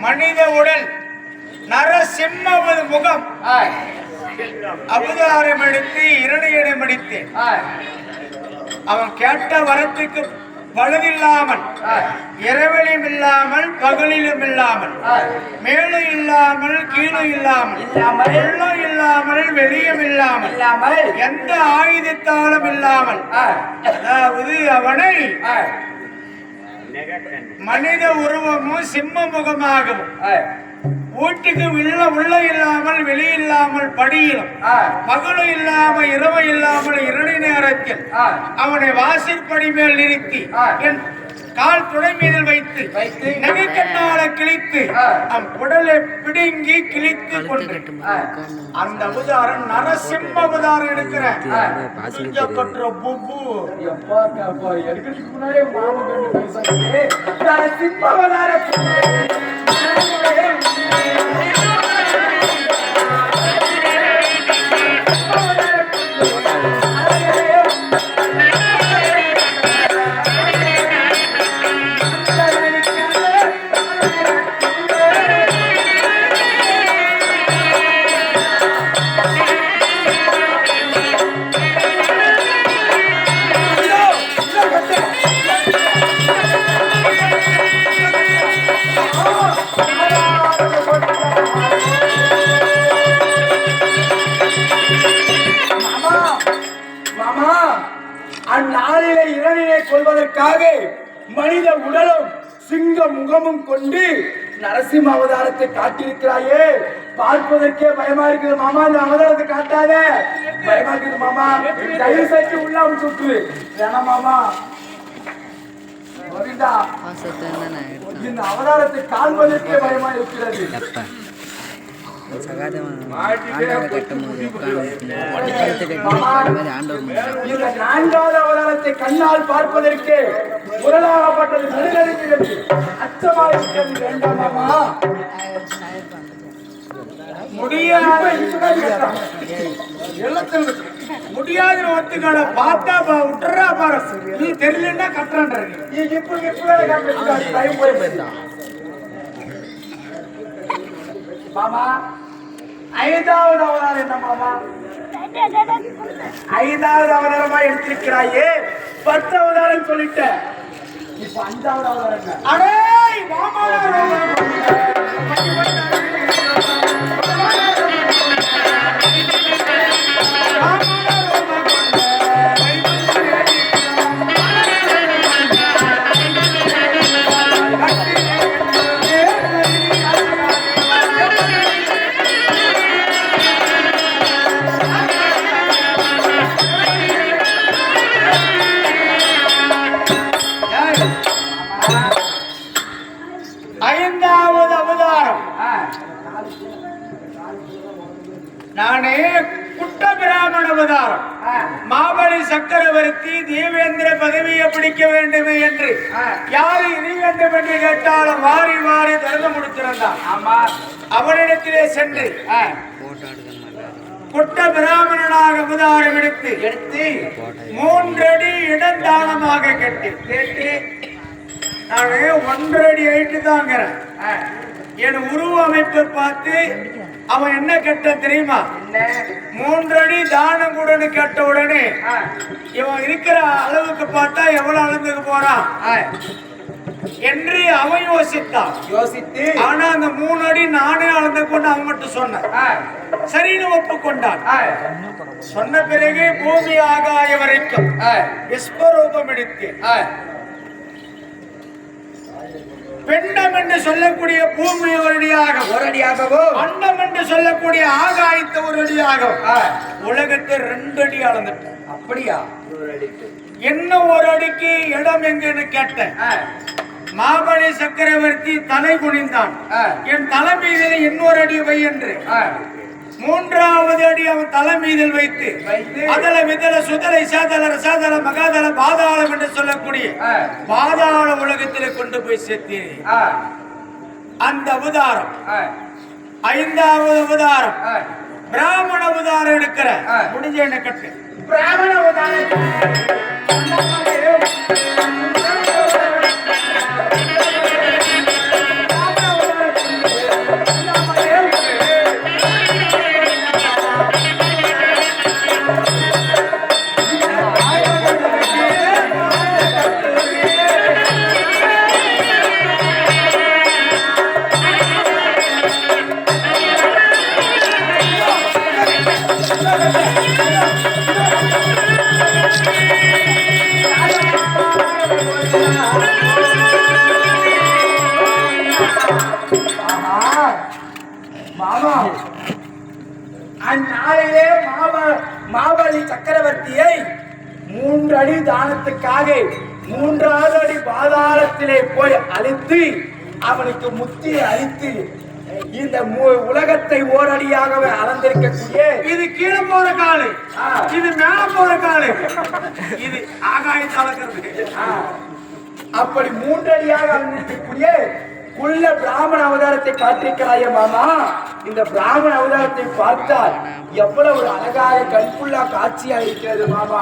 மனித உடல் நரசிம்ம முகம் அவதாரம் எடுத்து இரணையிடம் அடித்து அவன் கேட்ட வரத்துக்கு பழுதில்லாமல் இரவலிலும் இல்லாமல் பகலிலும் இல்லாமல் மேலும் இல்லாமல் கீழும் இல்லாமல் உள்ளம் இல்லாமல் வெளியும் இல்லாமல் எந்த ஆயுதத்தாலும் இல்லாமல் அதாவது அவனை மனித உருவமும் சிம்ம முகமாகவும் வீட்டுக்கு உள்ள இல்லாமல் வெளியில்லாமல் படியிலும் பகலும் இல்லாமல் இரவு இல்லாமல் இரண்டு நேரத்தில் அவனை வாசற்படி மேல் நிறுத்தி என் கால் துணை மீதில் வைத்து நகைக்கண்ணால கிழித்து அவன் உடலை பிடுங்கி கிழித்து கொண்டு அந்த அவதாரம் நரசிம்ம அவதாரம் எடுக்கிற நரசிம்ம அவதாரம் அந்நாளிலே இரணினை கொள்வதற்காக மனித உடலும் சிங்க முகமும் கொண்டு நரசிம்ம அவதாரத்தை காட்டியிருக்கிறாயே, பார்ப்பதற்கே பயமா இருக்குது மாமா. இந்த அவதாரத்தை காட்டாத, பயமா இருக்குது மாமா. தயவு செய்து உள்ளாம சுற்று வேணாம் மாமா. இந்த அவதாரத்தை காண்பதற்கே பயமா இருக்கிறது. நான்காவது அவதாரத்தை கண்ணால் பார்ப்பதற்கு உரலாகப்பட்டது நடுநடுக்கிறது, அச்சமாக இருக்கிறது. வேண்டாமா முடியாது ஒத்துக்காட பார்த்தா விட்டுறா பாரு. நீ தெரியலன்னா கட்டுறான் மாமா. ஐந்தாவது அவதாரம் என்ன மாமா? ஐந்தாவது அவதாரமா எடுத்திருக்கிறாயே, 10 அவதாரம் சொல்லிட்ட. இப்ப 5வது அவதாரம் அடே மாமா. ஐந்தாவது அவதாரம் நானே குட்ட பிராமண அவதாரம். மாபலி சக்கரவர்த்தி தேவேந்திர பதவியை பிடிக்க வேண்டுமே என்று யாரு இனி வேண்டும் என்று கேட்டாலும் வாரி வாரி தர்மம் முடித்திருந்தான். அவனிடத்திலே சென்று குட்ட பிராமணனாக அவதாரம் எடுத்து 3 அடி இடம் தானமாக கேட்டு நான் 1 அடி ஹைட்டு தாங்கிறேன். என் உருவ அமைப்பை பார்த்து அவன் என்ன கேட்ட தெரியுமா? 3 அடி தானம் கூடன்னு கேட்ட உடனே இவன் இருக்கிற அளவுக்கு பார்த்தா எவ்வளவு அளந்துக்கு போறான் என்று அவன் யோசித்து ஆனா அந்த 3 அடி நானே அளந்து கொண்டு அவன் மட்டும் சொன்னான். சரின்னு ஒப்புக்கொண்டான். சொன்ன பிறகு பூமி ஆகாய வரைக்கும் விஸ்வரூபம் எடுத்து பெண்டம் என்று சொல்லக்கூடிய பூமி ஒரு அடியாகவும் அண்டம் என்று சொல்லக்கூடிய ஆகாயத்தை ஒரு அடியாகவும் உலகத்தை 2 அடி அளந்துட்டேன். அப்படியா? இன்னும் 1 அடிக்கு இடம் எங்கன்னு கேட்டேன். மாபலி சக்கரவர்த்தி தலை குனிந்தான். என் தலை மீதில் இன்னொரு அடி வை என்று 3வது அடி அவன் தலை மீதில் வைத்து அதல விதல சுதலை சேதல ரசாதல மகாதல பாதாளம் என்று சொல்லக்கூடிய பாதாள உலகத்திலே கொண்டு போய் சேர்த்தேன். அந்த அவதாரம் 5வது அவதாரம் பிராமண அவதாரம் எடுக்கிற முடிஞ்ச என்ன கட்டு பிராமண அவதாரம் மாமா அந்நாளிலே மாபலி சக்கரவர்த்தியை 3 அடி தானத்துக்காக 3வது அடி பாதாளத்திலே போய் அழித்து அவனுக்கு முத்தியை அழித்து இந்த உலகத்தை ஓரடியாகவே அளந்திருக்கக்கூடிய இது கீழே போற காலு, இது மேல போற காலு, இது ஆகாயத்தை அளக்கிறது. அப்படி 3 அடியாக அளந்திருக்கக்கூடிய உள்ள பிராமண அவதாரத்தை காட்டிருக்கிறாய மாமா. இந்த பிராமண அவதாரத்தை பார்த்தால் எவ்வளவு அழகாக கண்புள்ளா காட்சியா இருக்கிறது மாமா.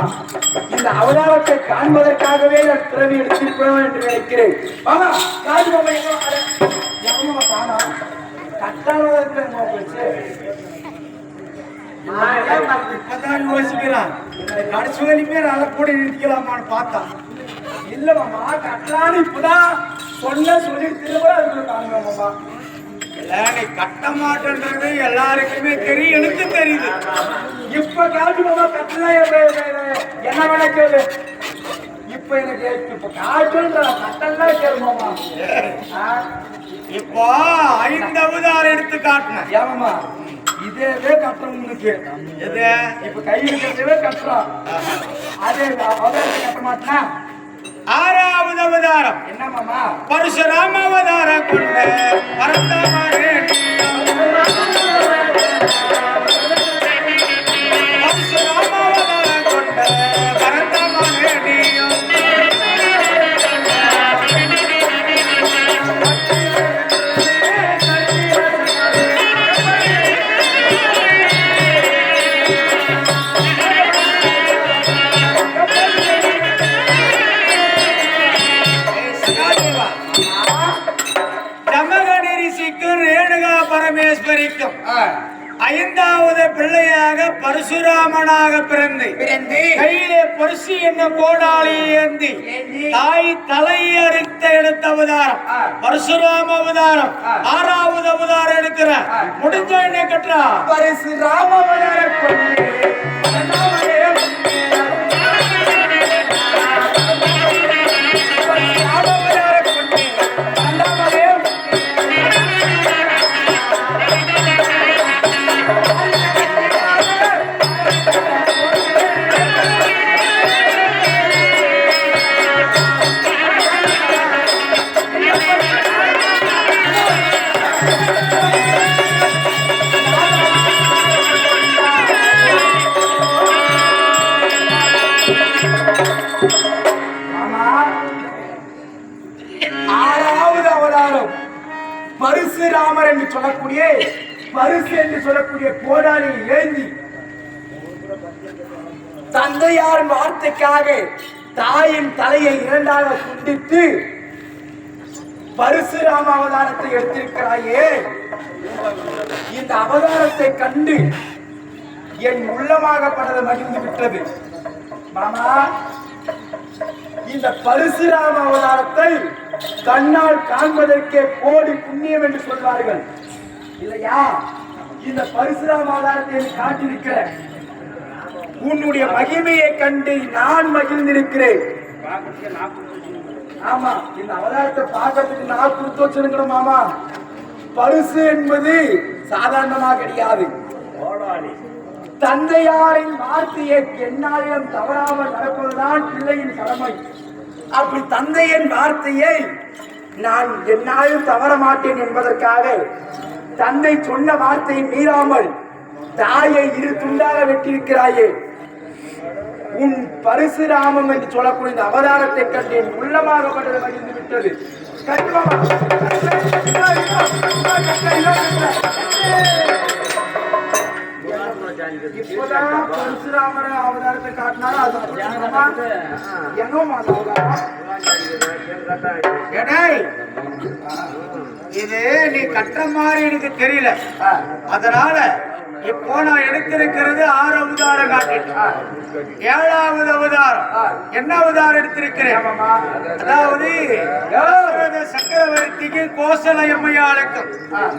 இந்த அவதாரத்தை காண்பதற்காகவே நான் பிறவி எடுத்திருக்கிறோம் என்று நினைக்கிறேன் மாமா. காது மாமா எங்க காணா இப்பதான் யோசிக்கிறான் கடைசி வரைக்குமே நல்ல கூட நிறுத்திக்கலாமான்னு பார்த்தா இல்ல மாமா. கட்டலான்னு இப்பதான் சொல்லி திரும்ப மாமா. நீ கட்ட மாட்டேன்றது எல்லாருக்குமே தெரியும், எனக்கு தெரியுது. இப்ப காட்டு மாமா கட்டலாம் என்ன வேணா கேளு. இப்ப எனக்கு இப்ப காட்டுன்ற கட்டெல்லாம் கேளு மாமா. இப்போ 5 அவதாரம் எடுத்து காட்டினேன் ஏமாமா. இதேவே கட்டுறோம் உங்களுக்கு. எது இப்ப கையில் இருக்கிறதே கட்டுறோம். அதே அவதாரத்தை கட்ட மாட்டேனா. 6வது அவதாரம் என்ன மாமா? பரசுராம அவதாரம் கொண்ட பரந்தாமரே பரசுராம அவதாரம் கொண்ட பரந்தாமரே பரமேஸ்வரிக்கும் 5வது பிள்ளையாக பரசுராமனாக பிறந்து கையிலே பரிசு என்ன கோடாலி ஏந்தி தாய் தலையறுத்த எடுத்த அவதாரம் பரசுராம அவதாரம். 6வது அவதாரம் எடுக்கிற முடிஞ்ச என்ன கட்டுறா பரசுராம அவதாரம். பரசுராமர் என்று சொல்லக்கூடிய பரிசு என்று சொல்லக்கூடிய கோடாலி ஏந்தி தந்தையார் வார்த்தைக்காக தாயின் தலையை 2ஆக துண்டித்து பரசுராம அவதாரத்தை எடுத்திருக்கிறாயே. இந்த அவதாரத்தை கண்டு என் உள்ளமாகப்பட்டது மகிழ்ந்து விட்டது மாமா. இந்த பரசுராம அவதாரத்தை கண்ணால் காண்பதற்கே கோடி புண்ணியம் என்று சொல்வார்கள் இல்லையா. இந்த பரசுராம அவதாரத்தை காட்டியிருக்கிற உன்னுடைய மகிமையை கண்டு நான் மகிழ்ந்திருக்கிறேன். ஆமா, இந்த அவதாரத்தை பார்க்கறதுக்கு நான் கொடுத்து வச்சிருக்கணும் மாமா. பரிசு என்பது சாதாரணமாக கிடையாது. தந்தையாரின் வார்த்தையை எந்நாளிலும் தவறாமல் நடப்பதுதான் பிள்ளையின் கடமை. அப்படி தந்தையின் வார்த்தையை நான் எந்நாளும் தவற மாட்டேன் என்பதற்காக தந்தை சொன்ன வார்த்தையை மீறாமல் தாயை 2 துண்டாக வெட்டியிருக்கிறாயே. உன் பரசுராமம் என்று சொல்லக்கூடிய இந்த அவதாரத்தை கண்டு என் உள்ளமாகப்பட்டது மகிழ்ந்து விட்டது. இப்பதான் பரசுராமர அவதாரத்தை காட்டினாலும் இது நீ கட்டுற மாதிரி எனக்கு தெரியல. அதனால இப்போ நான் எடுத்திருக்கிறது 6 அவதாரம் காட்டிட்டேன். 7வது அவதாரம் என்ன அவதாரம் எடுத்திருக்கிறேன்? அதாவது சக்கரவர்த்திக்கு கோசல எம்மையாளுக்கும்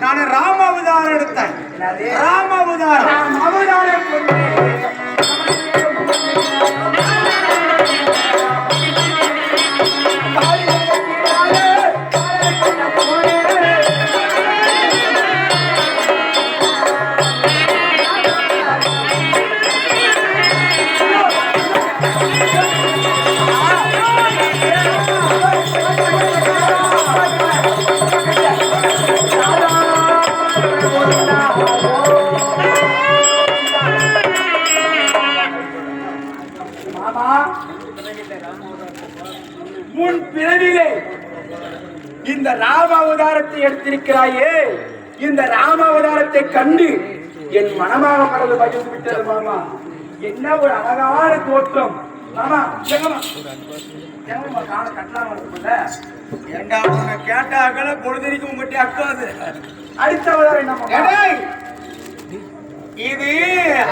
நான் ராம அவதாரம் எடுத்தேன். ராம அவதாரம் அவதாரம் எடுத்திருக்கிறாயே, இந்த ராம அவதாரத்தை கண்டு என் மனமாக மனது மகிழ்ந்து விட்டது மாமா. என்ன ஒரு அழகான தோற்றம் மாமா. கேட்டாக்கள பொழுதுக்கு உங்ககிட்ட அக்காது. அடுத்த அவதாரம் என்ன? இது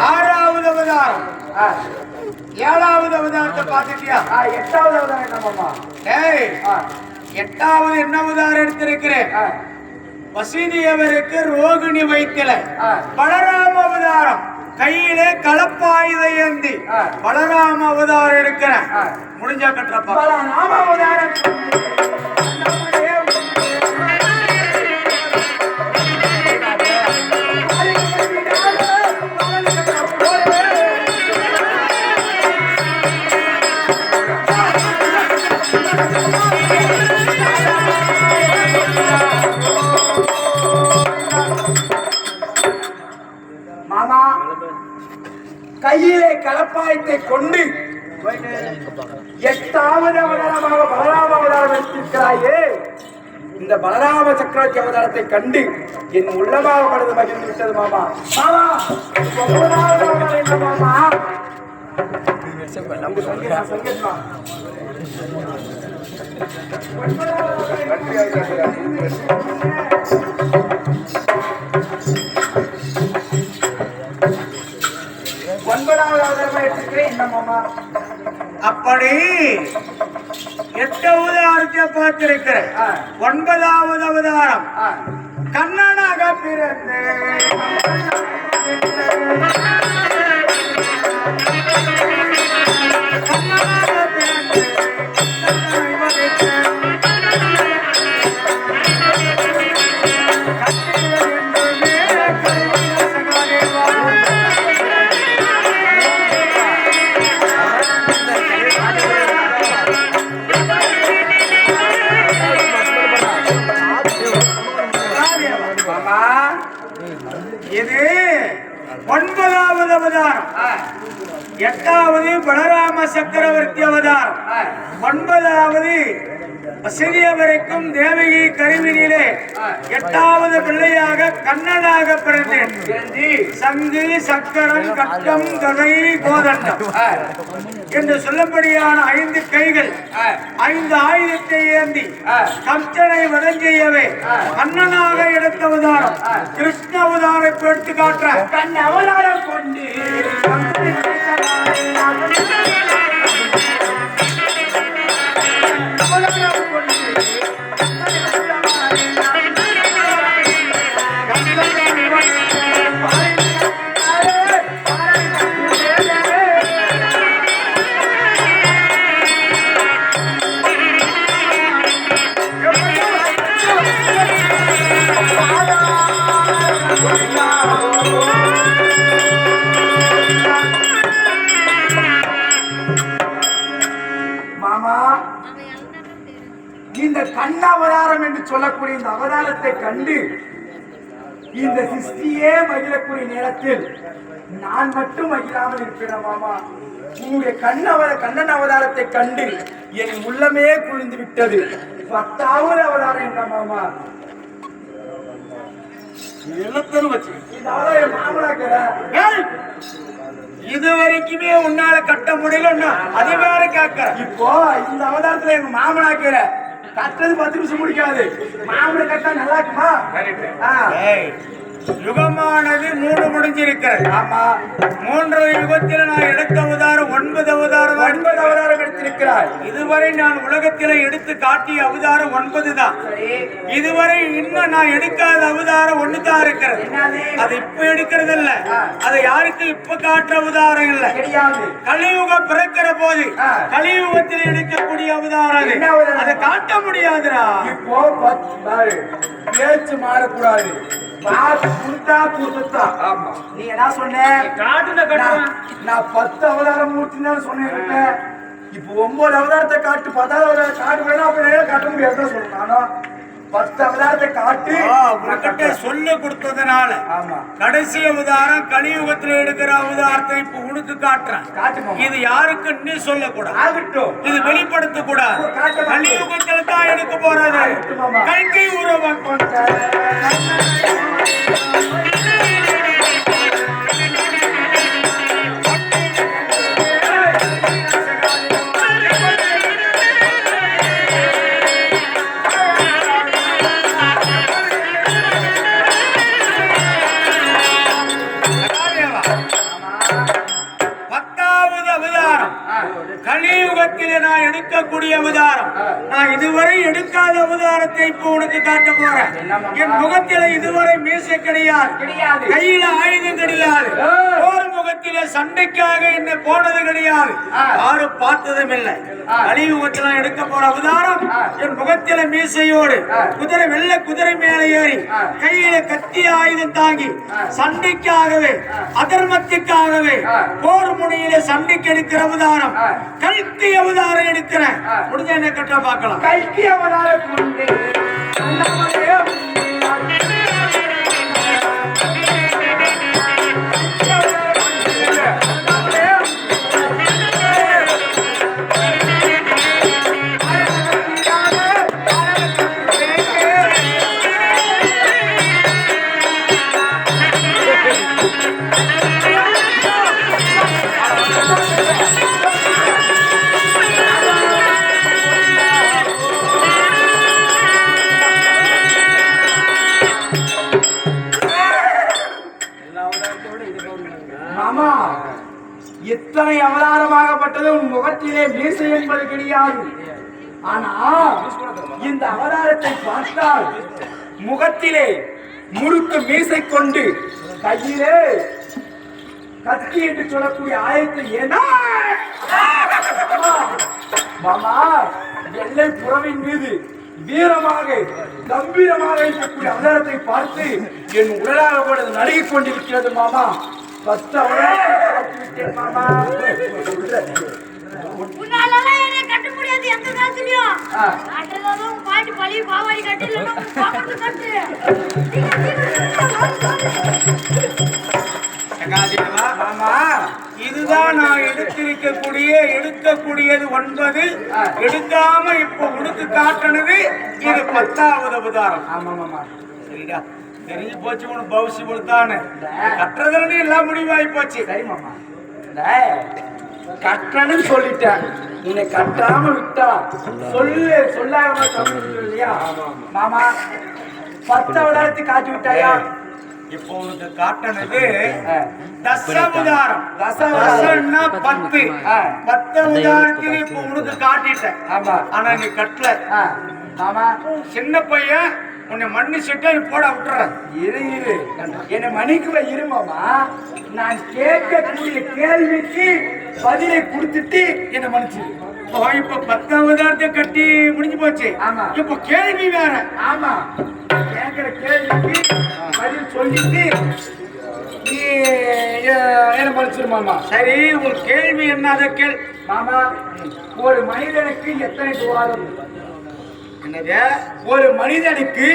6வது அவதாரம். 7வது அவதாரத்தை பார்த்துட்டியா? 8வது அவதாரம் என்ன மாமா? 8வது என்ன அவதாரம் எடுத்திருக்கிறேன்? வசுதேவருக்கு ரோகிணி வைத்தல. பலராம அவதாரம் கையிலே கலப்பாயுத ஏந்தி பலராம அவதாரம் இருக்கிறேன். முடிஞ்சா கட்டுறப்பா. பலராம அவதாரம் மாமா, கையிலே கலப்பாயத்தை கொண்டு 8வது அவதாரமாக பலராம அவதாரம் எடுத்திருக்கிறாயே, இந்த பலராம சக்கரவர்த்தி அவதாரத்தை கண்டு என் உள்ளமாக படுது மகிழ்ந்து விட்டது மாமா. மாமா, 9வது அவதாரம் என்ன மாமா? நம்ம சங்கேத்மா அப்படி 8வது அவதாரத்தை பார்த்திருக்கிறேன். 9வது அவதாரம் கண்ணனாக பிறந்து இது 9வது அவதாரம். 8வது பலராம சக்கரவர்த்தி அவதாரம். 9வது வசுதேவருக்கும் தேவகி கருவினிலே 8வது பிள்ளையாக கண்ணனாக பிறந்தேன். சங்கு சக்கரம் கட்டம் கதை கோதண்டம் என்று சொல்லப்படியான 5 கைகள் 5 ஆயுதத்தை ஏந்தி கம்சனை வதஞ்செய்யவே கண்ணனாக எடுத்த அவதாரம் கிருஷ்ண அவதாரம் எடுத்து காட்டுற கண் அவதாரம் கொண்டு இந்த கண்ண அவதாரம் என்று சொல்லக்கூடிய இந்த அவதாரத்தை கண்டு இந்த சிருஷ்டியே மகிழக்கூடிய நேரத்தில் நான் மட்டும் மகிழாமல் இருக்கிறேன் மாமா. உங்களுடைய கண்ணன் அவதாரத்தை கண்டு என் உள்ளமே குளிர்ந்து விட்டது. 10வது அவதாரம் என்ன மாமா? இது வரைக்குமே உன்னால கட்ட முடியல. அதே வேற கேட்க இப்போ இந்த அவதாரத்துல எங்க மாமனாக்கிற கட்டது 10 நிமிஷம் முடிக்காது. மாமனை கட்டா நல்லா இருக்குமா? யுகமானது 3 முடிஞ்சிருக்கிறது. ஆமா, 3வது யுகத்தில் நான் எடுத்த அவதாரம் 9 அவதாரம் எடுத்திருக்கிறார். இதுவரை நான் உலகத்தில எடுத்து காட்டிய அவதாரம் 9 தான். இதுவரை இன்னும் நான் எடுக்காத அவதாரம் 1 தான் இருக்கிறது. அது இப்ப எடுக்கிறது இல்ல, அதை யாருக்கு இப்ப காட்டுற அவதாரம் இல்ல. கலியுகம் பிறக்கிற போது கலியுகத்தில் எடுக்கக்கூடிய அவதாரம் அதை காட்ட முடியாதுடா. இப்போ பேச்சு மாறக்கூடாது. நீ என்ன சொன்ன? நான் 10 அவதாரம் மூர்த்தின்னு சொன்னேன். இப்போ 9 அவதாரத்தை காட்டு, 10வது அவதாரம் காட்டு வேணும். அப்ப காட்ட முடியாது சொல்லணும். 10 அவதாரத்தை காட்டு. உனக்கிட்ட சொல்லு கொடுத்ததுனால ஆமா கடைசி அவதாரம் கலியுகத்துல எடுக்கிற அவதாரத்தை இப்ப உனக்கு காட்டுறேன். காட்டுமா. இது யாருக்கு நீ சொல்லக்கூடாது, ஆகட்டும். இது வெளிப்படுத்த கூடாது. காட்ட மாட்டேன். கலியுகத்துல தான் எடுக்க போறது. ஆகட்டுமாமா. கல்கி உருவம் கொண்ட கலியுகத்தில் நான் எடுக்கக்கூடிய அவதாரம், நான் இதுவரை எடுக்காத அவதாரத்தை இப்போ உனக்கு காட்ட போறேன். என் முகத்தில இதுவரை மீசை கிடையாது, கையில ஆயுதம் கிடையாது, போர் முகத்தில சண்டைக்காக என்ன போனது கிடையாது, யாரும் பார்த்ததும் இல்லை. கலியுகத்தில் எடுக்க போற அவதாரம் என் முகத்தில மீசையோடு குதிரை வெள்ள குதிரை மேல ஏறி கையில கத்தி ஆயுதம் தாங்கி சண்டைக்காகவே அதர்மத்துக்காகவே போர் முனையில சண்டைக்கு எடுக்கிற அவதாரம் கல்கி அவதாரம் எடுக்கிறேன். முடிஞ்ச என்ன கட்ட பார்க்கலாம். கல்கி அவதாரம் மாமா, எத்தனை அவதாரமாகப்பட்டது உன் முகத்திலே மீசை என்பது கிடையாது. ஆனா இந்த அவதாரத்தை பார்த்தால் முகத்திலே முறுக்கு மீசை கொண்டு கையிலே கத்தி என்று சொல்லக்கூடிய ஆயத்தை ஏன்னா மாமா எல்லை புறவின் மீது வீரமாக கம்பீரமாக இருக்கக்கூடிய அவதாரத்தை பார்த்து என் உடலாக நடுங்கிக் கொண்டிருக்கிறது மாமா. 10 அவதாரம் மாமா. உன்னாலலாம் என்னை கட்ட முடியாது எந்த காலத்துலயும். காட்டுறதாலும் பாட்டி பழி பாவாடி கட்டிலாம் பாப்பட்டு கட்டு. மாமா, இதுதான் நான் எடுக்கக்கூடியது 9, எடுக்காம இப்ப உனக்கு காட்டினது இது 10வது அவதாரம். ஆமா மாமா. சரிடா, தெரிஞ்சு போச்சு உனக்கு பவுசி கொடுத்தானு கட்டுறதுல எல்லாம் முடிவாகி போச்சு. சரி மாமா, கட்டணும்னு சொல்லிட்டேன். உன்னை கட்டாம விட்டா சொல்லாம இல்லையா மாமா? 10 அவதாரத்தை காட்டி விட்டாயா? இப்போ உனக்கு காட்டினது தசாவதாரம். தசன்னா 10. 10 அவதாரத்துக்கு இப்போ உனக்கு காட்டிட்டேன். ஆமா. ஆனா நீ கட்டல மாமா. சின்ன பையன் உன்னை மன்னிச்சுட்டா நீ போட விட்டுறேன். இரு என்னை மன்னிக்குவ இரு மாமா. நான் கேட்கக்கூடிய கேள்விக்கு பதிலை கொடுத்துட்டு என்னை மன்னிச்சிரு. இப்ப 10 அவதாரத்தை கட்டி முடிஞ்சு போச்சு. ஆமா. இப்ப கேள்வி வேற. ஆமா, கேட்கிற கேள்விக்கு பதில் சொல்லிட்டு நீ என்ன மன்னிச்சிரு மாமா. சரி, உன் கேள்வி என்ன? அதை கேள் மாமா. ஒரு மனிதனுக்கு எத்தனை துவாரம்? என்னது? ஒரு மனிதனுக்கு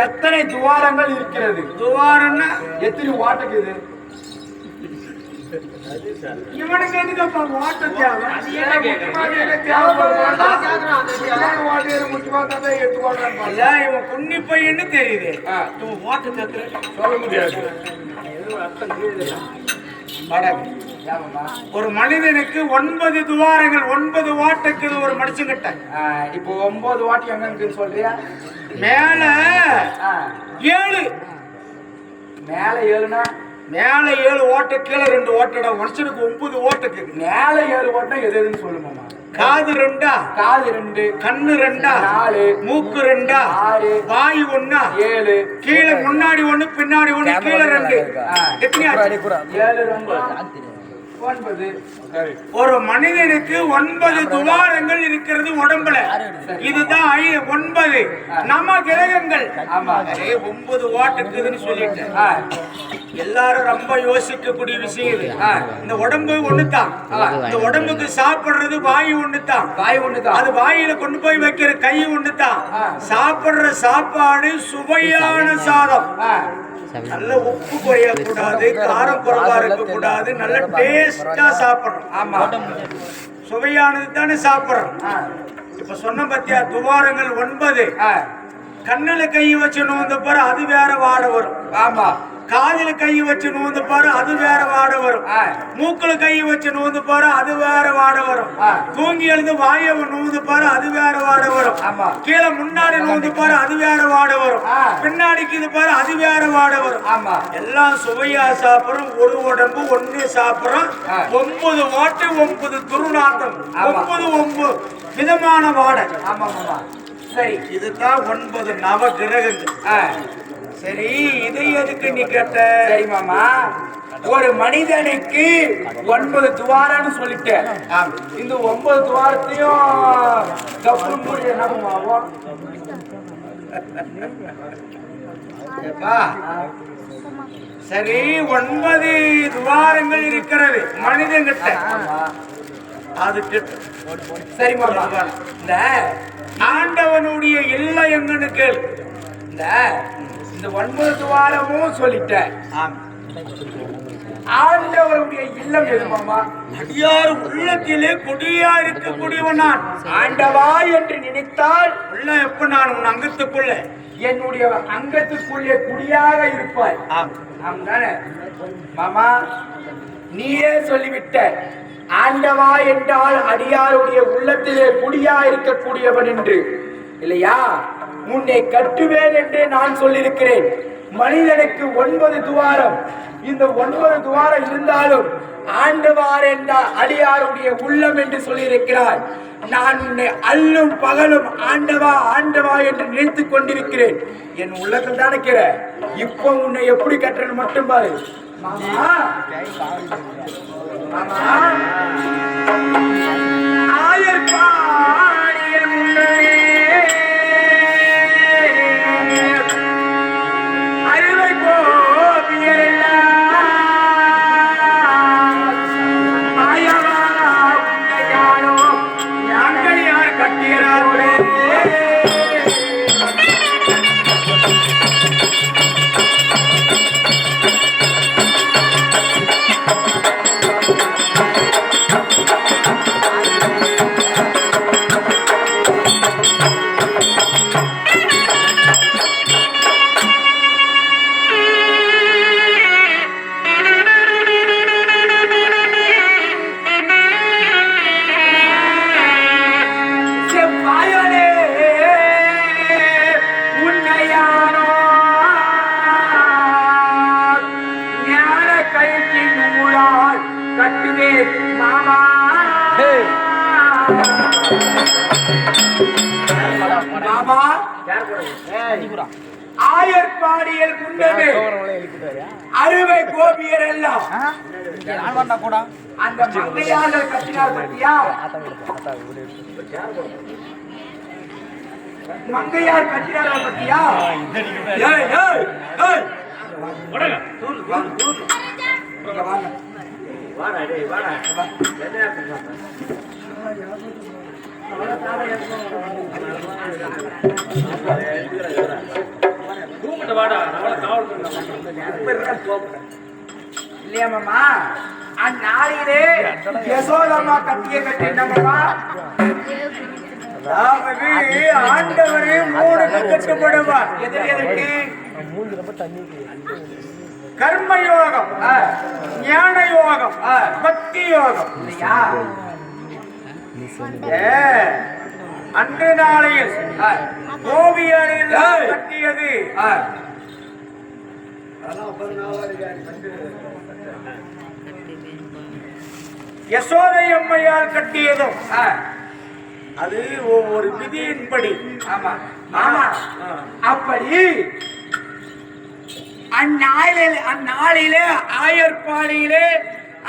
எத்தனை துவாரங்கள் இருக்கிறது? துவாரம்னா எத்தனை வாட்டுக்குது? இவனுக்கு எதுக்கு வாட்ட தேவை? இவன் குன்னி பையன்னு தெரியுது. இவன் வாட்டு தேவை சொல்ல முடியாது. ஒரு மனிதனுக்கு 9 துவாரங்கள், 9 வாட்டுக்கு ஒரு மனுஷங்கிட்ட. இப்போ 9 வாட்டி எங்க இருக்குன்னு சொல்றியா? மேல 7. மேல 7னா மேல 7 ஓட்ட, கீழே 2 ஓட்டடா. மனுஷனுக்கு 9 ஓட்டுக்கு. மேல 7 ஓட்டம் எது எதுன்னு சொல்லுமாமா? காது 2, காது 2, கண்ணு 2, 4, மூக்கு 2, 6, வாய் 1, 7, கீழே முன்னாடி 1, பின்னாடி 1, கீழே 2. எத்தனை? 7, 2, 9. ஒரு மனிதனுக்கு 9 துவாரங்கள் இருக்கிறது உடம்புல. இதுதான் 9 நம கிரகங்கள். 9 வாட்டுக்குதுன்னு சொல்லிட்டேன். எல்லாரும் ரொம்ப யோசிக்கக்கூடிய விஷயம் இது. இந்த உடம்பு ஒண்ணுதான். இந்த உடம்புக்கு சாப்பிடுறது வாயு ஒண்ணுதான். அது வாயில கொண்டு போய் வைக்கிற கை ஒண்ணுதான். சாப்பிடுற சாப்பாடு சுவையான சாதம், நல்ல உப்பு குறைய கூடாது, காரம் குறைவா இருக்க கூடாது, நல்ல டேஸ்டா சாப்பிடணும். ஆமா, சுவையானது தானே சாப்பிடணும். இப்ப சொன்ன பத்தியா துவாரங்கள் 9. கண்ணுல கை வச்சு நோந்து பாரு, அது வேற வாட வரும். ஆமா, காதில கை வச்சு நோந்து பாரு, அது வேற வாட வரும். மூக்குல கை வச்சு நோந்து பாரு, அது வேற வாட வரும். தூங்கி எழுந்து வாயை நோந்து பாரு, அது வேற வாட வரும். கீழே முன்னாடி நோந்து பாரு, அது வேற வாட வரும். பின்னாடிக்கு இது பாரு, அது வேற வாட வரும். ஆமா, எல்லாம் சுவையா சாப்பிடுறோம். ஒரு உடம்பு ஒண்ணு சாப்பிடுறோம். 9 வாட்டு 9 துருநாட்டம், 9 விதமான வாடை. ஆமா, சரி, இதுதான் 9 நவ கிரகங்கள். சரி, இதை எதுக்கு நீ கேட்ட? சரி மாமா, ஒரு மனிதனுக்கு 9 துவாரம்னு சொல்லிட்டேன். இந்த 9 துவாரத்தையும் கப்புறம் போய் என்ன பண்ணுவோம்? சரி, 9 துவாரங்கள் இருக்கிறது மனிதன்கிட்ட. அது சரி மாமா, இந்த ஆண்டவனுடைய எல்லை எங்கன்னு கேளு. இந்த 9 துவாரமும் சொல்லிட்டேன். ஆண்டவருடைய இல்லம் எது மாமா? அடியார் உள்ளத்திலே கொடியா இருக்கக்கூடியவன் நான். ஆண்டவா என்று நினைத்தால் உள்ள எப்ப நான் உன் அங்கத்துக்குள்ள, என்னுடைய அங்கத்துக்குள்ளே குடியாக இருப்பாய். ஆம்தானே மாமா? நீயே சொல்லிவிட்ட. ஆண்டவா என்றால் அடியாருடைய உள்ளத்திலே குடியா இருக்கக்கூடியவன் என்று, இல்லையா? உன்னை கட்டுவேன் என்று நான் சொல்லியிருக்கிறேன். மனிதனுக்கு 9 துவாரம். இந்த 9 துவாரம் இருந்தாலும் ஆண்டவார் என்ற அடியாருடைய உள்ளம் என்று சொல்லியிருக்கிறார். நான் உன்னை அல்லும் பகலும் ஆண்டவா ஆண்டவா என்று நினைத்துக் கொண்டிருக்கிறேன். என் உள்ளத்தில் தான் இருக்கிற. இப்போ உன்னை எப்படி கட்டுறேன்னு மட்டும் பாரு. ஆயர்பாடியில் முன்னமே அறுவை கோபியர் எல்லாம் அந்த மங்கையாளர் கட்டினார் பத்தியா? மங்கையார் கட்டினார் பத்தியா? இல்லையா மாமா? அந்நாளிலே யசோதம்மா கட்டிய கட்டினம்மா. அதாவது ஆண்டவரே 3 கட்டுப்படுவார். எதற்கு? கர்ம யோகம், ஞான யோகம், பக்தி யோகம். இல்லையா? அன்று நாளையில் கோபியரில் கட்டியது யசோதை அம்மையால் கட்டியதும் அது ஒவ்வொரு விதியின்படி. ஆமா ஆமா. அப்படி அந்நாளிலே ஆயர்பாடியிலே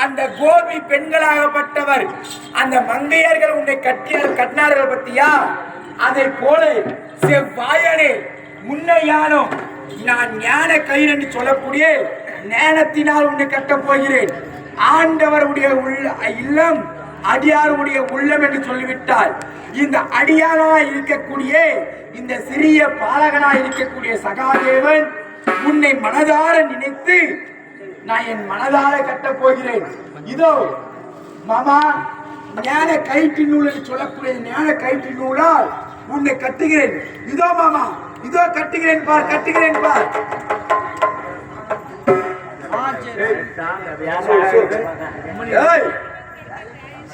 அந்த கோபி பெண்களாகப்பட்டவர் அந்த மங்கையர்கள் உன்னை கட்டினார்கள் பத்தியா? அதை போல செவ்வாயனே உன்னை யானோ நான் ஞான கயிறு என்று சொல்லக்கூடிய ஞானத்தினால் உன்னை கட்டப் போகிறேன். ஆண்டவருடைய இல்லம் அடியாருடைய உள்ளம் என்று சொல்லிவிட்டால் இந்த அடியானாய் இருக்கக்கூடிய இந்த சிறிய பாலகனாய் இருக்கக்கூடிய சகாதேவன் உன்னை மனதார நினைத்து நான் என் மனதார கட்டப் போகிறேன். இதோ மாமா, ஞான கயிற்று நூல் என்று சொல்லக்கூடிய ஞான கயிற்று நூலால் உன்னை கட்டுகிறேன். இதோ மாமா, இதோ கட்டுகிறேன் பார், கட்டுகிறேன் பார்.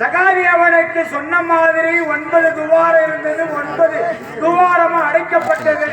சகாதேவனுக்கு சொன்ன மாதிரி 9 துவாரம் இருந்தது. 9 துவாரமா அடைக்கப்பட்டது.